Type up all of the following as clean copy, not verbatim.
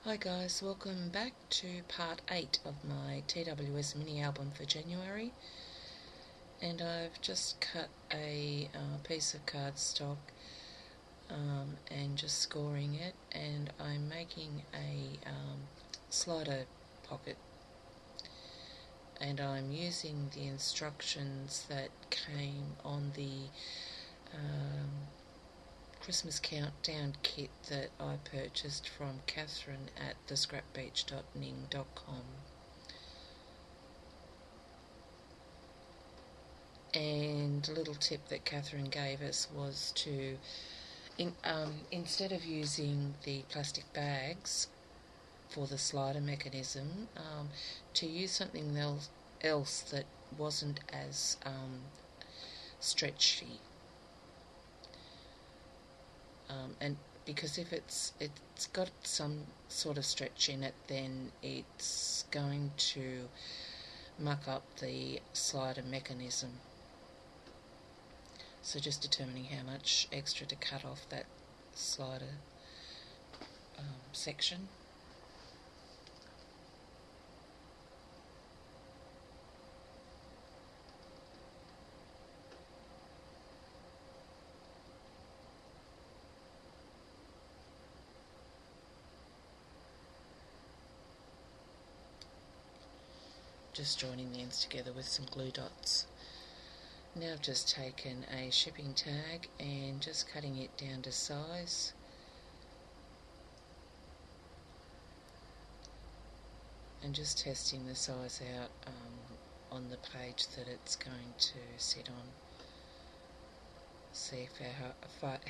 Hi guys, welcome back to part 8 of my TWS mini album for January, and I've just cut a piece of cardstock and just scoring it, and I'm making a slider pocket, and I'm using the instructions that came on the Christmas countdown kit that I purchased from Catherine at thescrapbeach.ning.com. And a little tip that Catherine gave us was to, instead of using the plastic bags for the slider mechanism, to use something else that wasn't as stretchy. And because if it's got some sort of stretch in it, then it's going to muck up the slider mechanism. So just determining how much extra to cut off that slider section. Just joining the ends together with some glue dots. Now I've just taken a shipping tag and just cutting it down to size. And just testing the size out on the page that it's going to sit on. See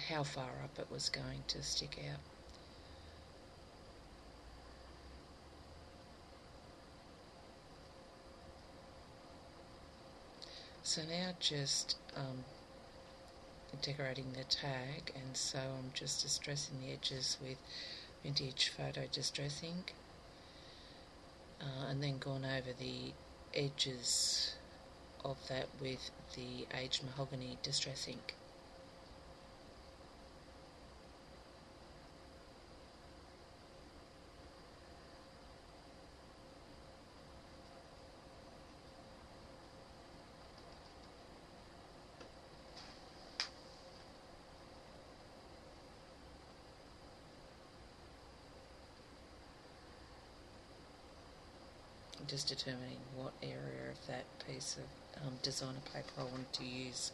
how far up it was going to stick out. So now just decorating the tag, and so I'm just distressing the edges with vintage photo distressing, and then gone over the edges of that with the aged mahogany distressing. Just determining what area of that piece of designer paper I want to use.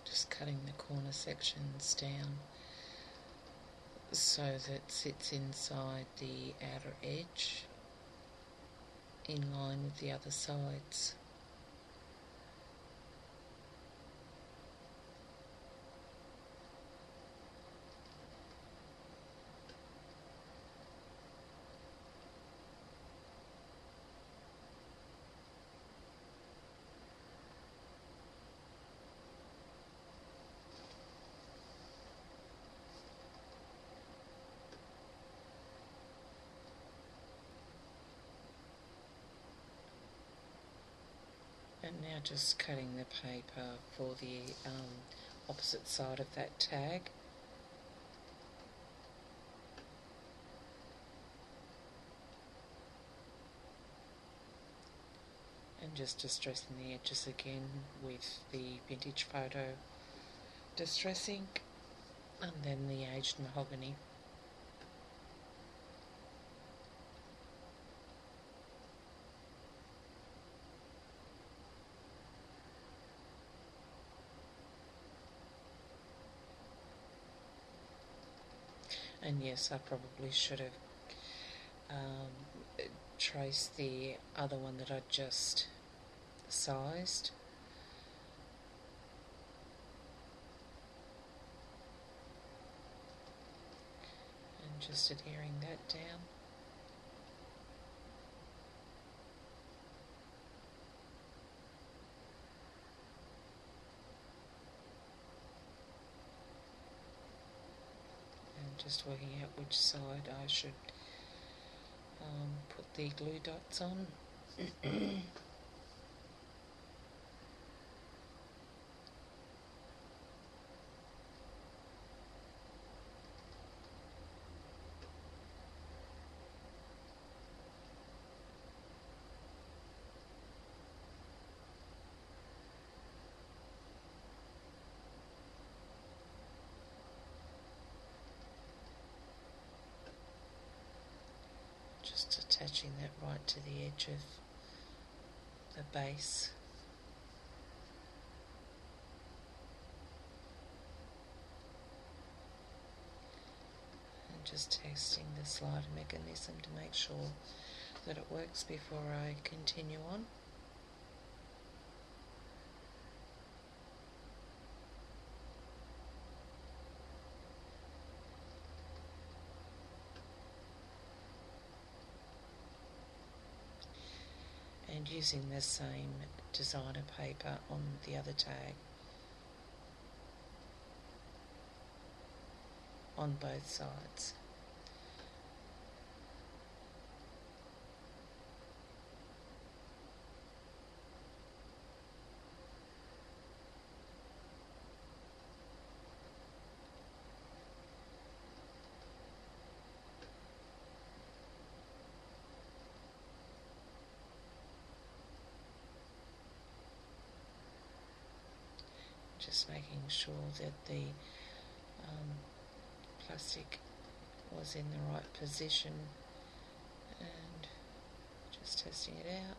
Just cutting the corner sections down so that it sits inside the outer edge in line with the other sides. And now just cutting the paper for the opposite side of that tag. And just distressing the edges again with the vintage photo distressing, and then the aged mahogany. And yes, I probably should have traced the other one that I just sized. And just adhering that down. just working out which side I should put the glue dots on. Just attaching that right to the edge of the base. And just testing the slider mechanism to make sure that it works before I continue on. And using the same designer paper on the other tag on both sides. Just making sure that the plastic was in the right position and just testing it out.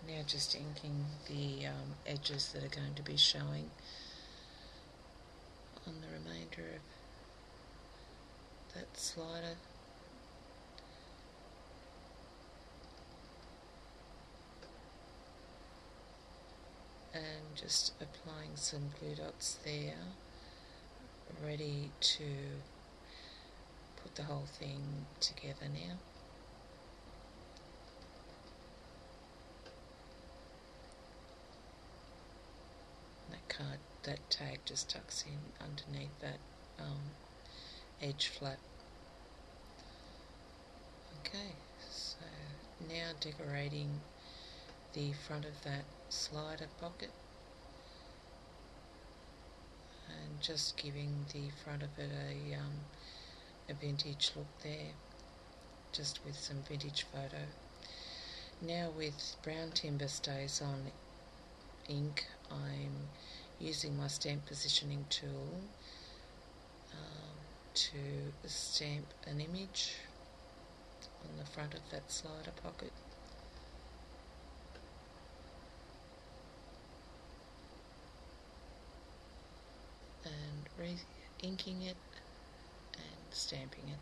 Now just inking the edges that are going to be showing on the remainder of that slider. And just applying some glue dots there, ready to put the whole thing together now. That tag just tucks in underneath that edge flap. Okay, so now decorating the front of that slider pocket and just giving the front of it a vintage look there, just with some vintage photo. Now with Brown Timber Stays On ink, I'm using my stamp positioning tool to stamp an image on the front of that slider pocket. And re-inking it and stamping it.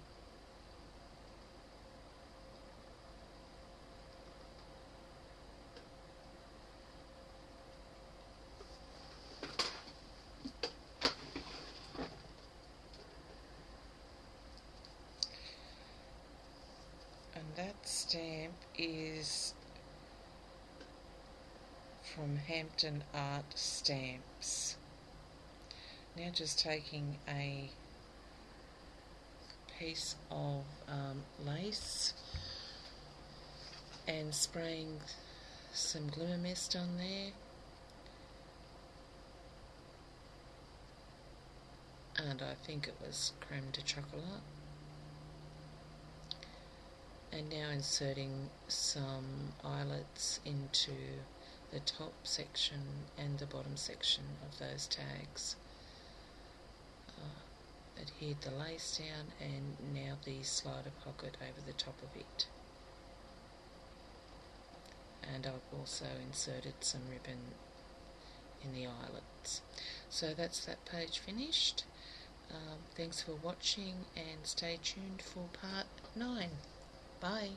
And that stamp is from Hampton Art Stamps. Now just taking a piece of lace and spraying some glimmer mist on there, and I think it was creme de chocolat. And now inserting some eyelets into the top section and the bottom section of those tags. Adhered the lace down, and now the slider pocket over the top of it. And I've also inserted some ribbon in the eyelets. So that's that page finished. Thanks for watching, and stay tuned for part 9. Bye.